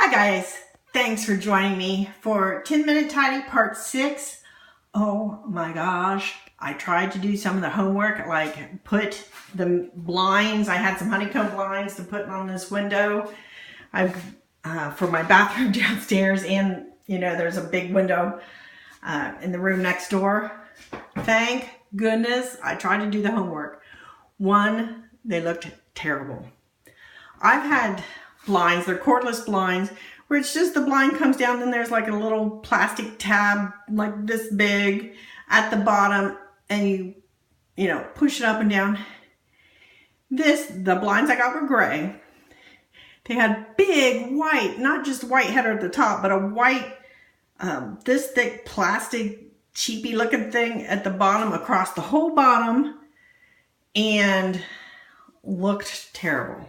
Hi guys, thanks for joining me for 10 Minute Tidy Part 6. Oh my gosh, I tried to do some of the homework, like put the blinds. I had some honeycomb blinds to put on this window. For my bathroom downstairs, and there's a big window in the room next door. Thank goodness I tried to do the homework. One, they looked terrible. I've had blinds, they're cordless blinds, where it's just the blind comes down and there's like a little plastic tab like this big at the bottom, and you push it up and down. The blinds I got were gray. They had big white, not just white header at the top, but a white, this thick plastic cheapy looking thing at the bottom, across the whole bottom, and looked terrible.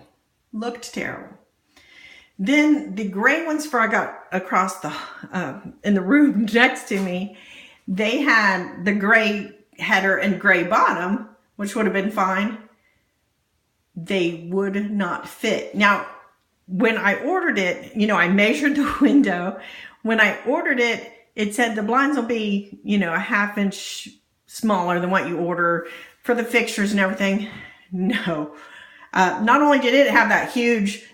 Then the gray ones I got across in the room next to me, they had the gray header and gray bottom, which would have been fine. They would not fit. Now, when I ordered it, I measured the window. When I ordered it, it said the blinds will be, a ½ inch smaller than what you order for the fixtures and everything. No. Not only did it have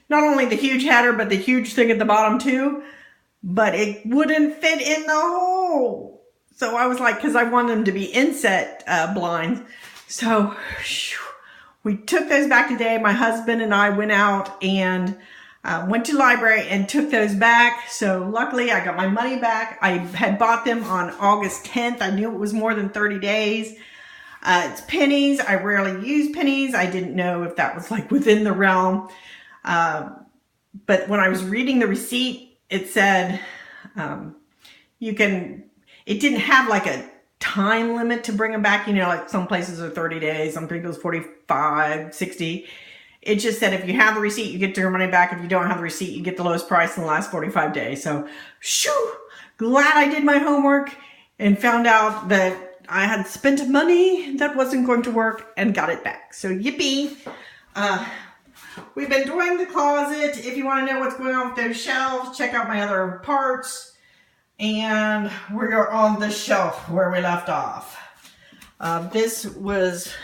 not only the huge header, but the huge thing at the bottom too, but it wouldn't fit in the hole. So I was like, because I wanted them to be inset blinds. So we took those back today. My husband and I went out and went to the library and took those back. So luckily I got my money back. I had bought them on August 10th. I knew it was more than 30 days. It's pennies. I rarely use pennies. I didn't know if that was like within the realm. But when I was reading the receipt, it said it didn't have like a time limit to bring them back. Like some places are 30 days, some people's 45, 60. It just said if you have the receipt, you get your money back. If you don't have the receipt, you get the lowest price in the last 45 days. So, glad I did my homework and found out that I had spent money that wasn't going to work and got it back. So, yippee. We've been doing the closet. If you want to know what's going on with those shelves, check out my other parts. And we're on the shelf where we left off. This was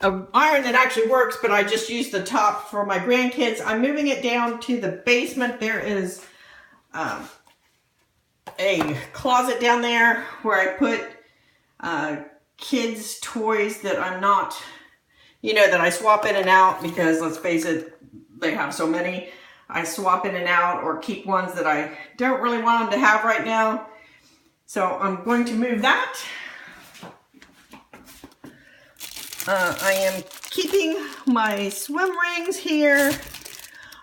an iron that actually works, but I just used the top for my grandkids. I'm moving it down to the basement. There is a closet down there where I put kids' toys that I'm not, that I swap in and out, because let's face it, they have so many. I swap in and out or keep ones that I don't really want them to have right now. So I'm going to move that. I am keeping my swim rings here.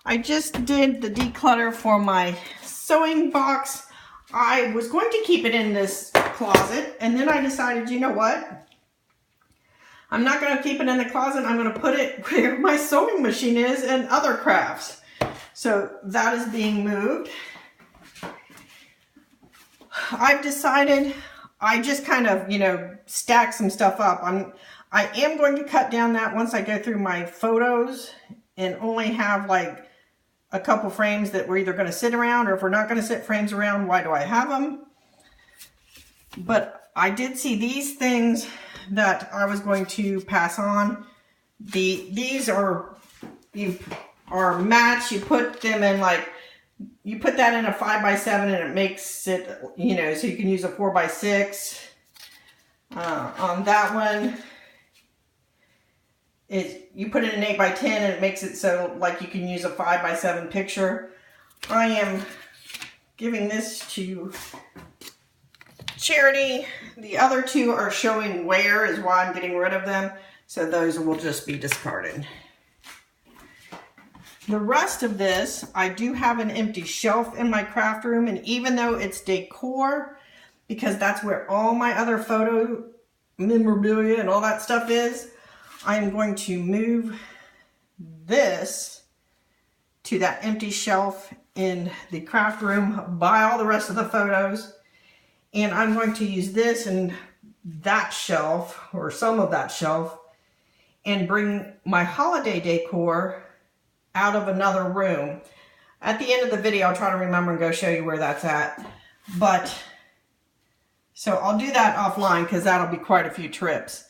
I just did the declutter for my sewing box. I was going to keep it in this closet, and then I decided, you know what? I'm not going to keep it in the closet. I'm going to put it where my sewing machine is and other crafts. So that is being moved. I've decided I just kind of, stack some stuff up. I am going to cut down that once I go through my photos and only have like a couple frames that we're either going to sit around, or if we're not going to sit frames around, why do I have them? But I did see these things that I was going to pass on. These are match. You put them in you put that in a 5x7 and it makes it, so you can use a 4x6. On that one, you put it in 8x10 and it makes it so you can use a 5x7 picture. I am giving this to charity. The other two are showing wear, is why I'm getting rid of them. So those will just be discarded. The rest of this, I do have an empty shelf in my craft room, and even though it's decor, because that's where all my other photo memorabilia and all that stuff is, I'm going to move this to that empty shelf in the craft room, buy all the rest of the photos, and I'm going to use this and that shelf, or some of that shelf, and bring my holiday decor out of another room. At the end of the video, I'll try to remember and go show you where that's at. But, so I'll do that offline because that'll be quite a few trips.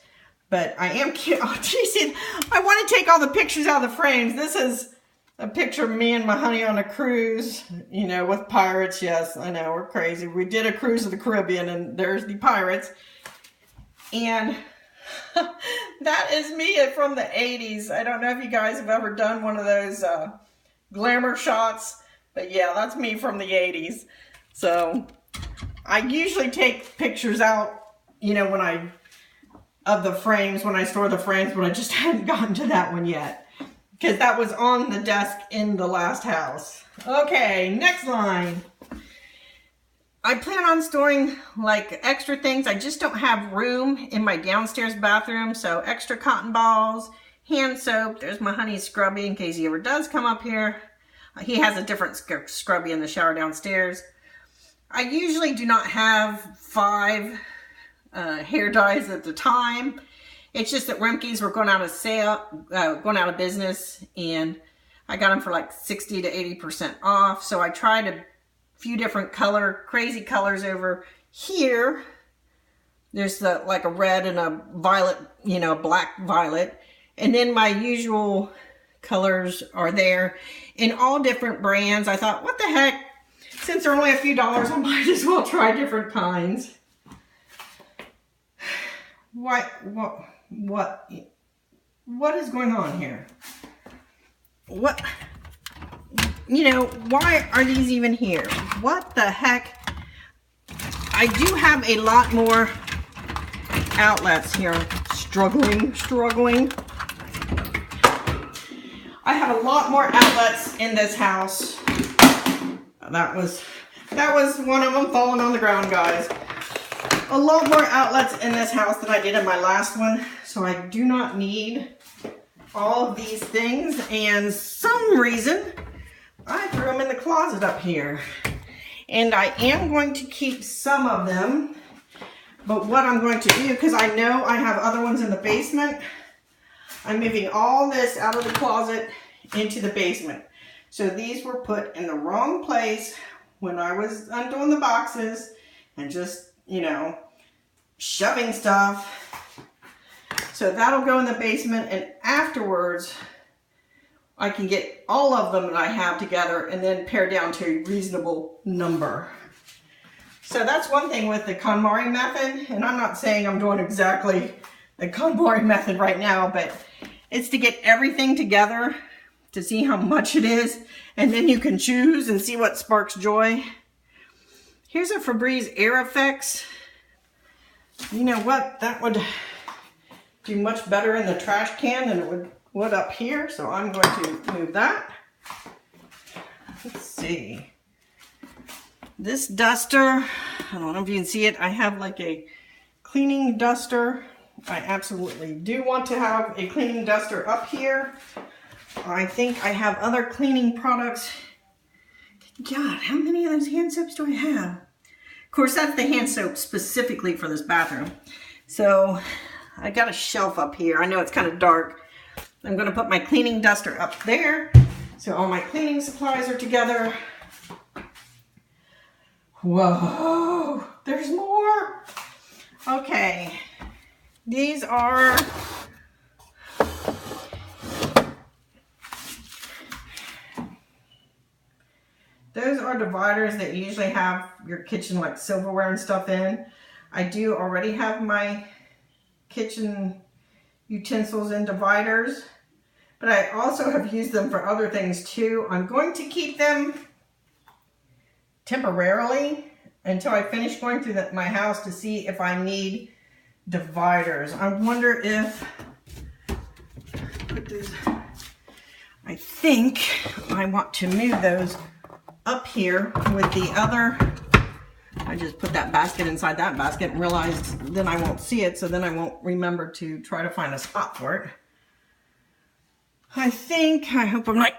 But I am cute. Oh, geez, I want to take all the pictures out of the frames. This is a picture of me and my honey on a cruise, you know, with pirates. Yes, I know, we're crazy. We did a cruise of the Caribbean, and there's the pirates. And that is me from the 80s. I don't know if you guys have ever done one of those glamour shots, but yeah, that's me from the 80s. So I usually take pictures out, you know, of the frames when I store the frames, but I just hadn't gotten to that one yet because that was on the desk in the last house. Okay, next line. I plan on storing like extra things. I just don't have room in my downstairs bathroom, so extra cotton balls, hand soap. There's my honey's scrubby in case he ever does come up here. He has a different scrubby in the shower downstairs. I usually do not have 5 hair dyes at the time. It's just that Remke's were going out of business, and I got them for like 60 to 80% off. So I tried a few different crazy colors over here. There's like a red and a violet, you know, black violet. And then my usual colors are there in all different brands. I thought, what the heck? Since they're only a few dollars, I might as well try different kinds. What is going on here? What, you know, why are these even here? What the heck? I do have a lot more outlets here. Struggling. I have a lot more outlets in this house. That was one of them falling on the ground, guys. A lot more outlets in this house than I did in my last one, so I do not need all of these things, and some reason I threw them in the closet up here. And I am going to keep some of them, but what I'm going to do, because I know I have other ones in the basement, I'm moving all this out of the closet into the basement. So these were put in the wrong place when I was undoing the boxes and just, you know, shoving stuff. So that'll go in the basement, and afterwards I can get all of them that I have together and then pare down to a reasonable number. So that's one thing with the KonMari method, and I'm not saying I'm doing exactly the KonMari method right now, but it's to get everything together to see how much it is, and then you can choose and see what sparks joy. Here's a Febreze Air Effects. You know what? That would do much better in the trash can than it would up here, so I'm going to move that. Let's see. This duster, I don't know if you can see it, I have like a cleaning duster. I absolutely do want to have a cleaning duster up here. I think I have other cleaning products. God, how many of those hand soaps do I have? Of course, that's the hand soap specifically for this bathroom. So I got a shelf up here. I know it's kind of dark. I'm going to put my cleaning duster up there. So all my cleaning supplies are together. Whoa, there's more. Okay, these are dividers that you usually have your kitchen like silverware and stuff in. I do already have my kitchen utensils in dividers, but I also have used them for other things too. I'm going to keep them temporarily until I finish going through my house to see if I need dividers. I wonder if, I think I want to move those up here with the other. I just put that basket inside that basket and realized then I won't see it, so then I won't remember to try to find a spot for it. I hope I'm not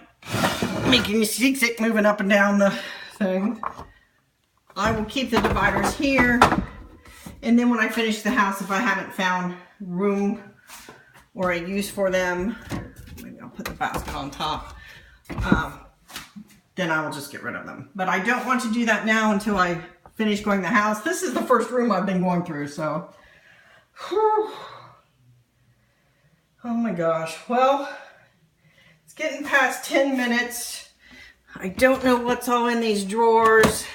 making you sick moving up and down the thing. I will keep the dividers here, and then when I finish the house, if I haven't found room or a use for them, maybe I'll put the basket on top. then I will just get rid of them. But I don't want to do that now until I finish going the house. This is the first room I've been going through, so. Whew. Oh my gosh. Well, it's getting past 10 minutes. I don't know what's all in these drawers,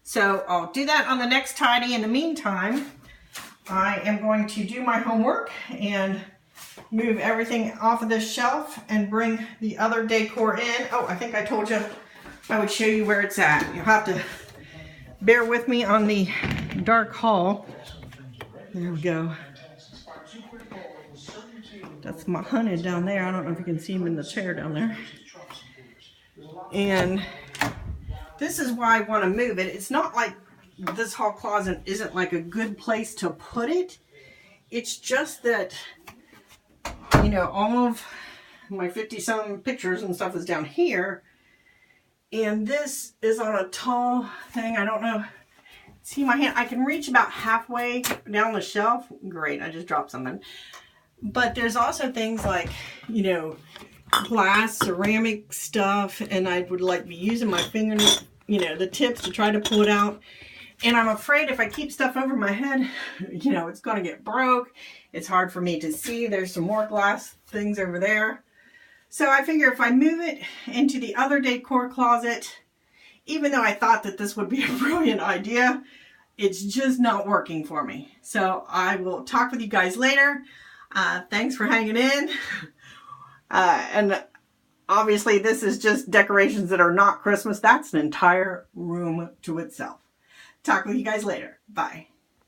so I'll do that on the next tidy. In the meantime, I am going to do my homework and move everything off of this shelf and bring the other decor in. Oh, I think I told you I would show you where it's at. You'll have to bear with me on the dark hall. There we go. That's my honey down there. I don't know if you can see him in the chair down there. And this is why I want to move it. It's not like this hall closet isn't like a good place to put it. It's just that, you know, all of my 50-some pictures and stuff is down here. And this is on a tall thing. I don't know. See my hand? I can reach about halfway down the shelf. Great, I just dropped something. But there's also things like, you know, glass, ceramic stuff, and I would like be using my finger, you know, the tips to try to pull it out. And I'm afraid if I keep stuff over my head, you know, it's going to get broke. It's hard for me to see. There's some more glass things over there. So I figure if I move it into the other decor closet, even though I thought that this would be a brilliant idea, it's just not working for me. So I will talk with you guys later. Thanks for hanging in. And obviously this is just decorations that are not Christmas. That's an entire room to itself. Talk with you guys later. Bye.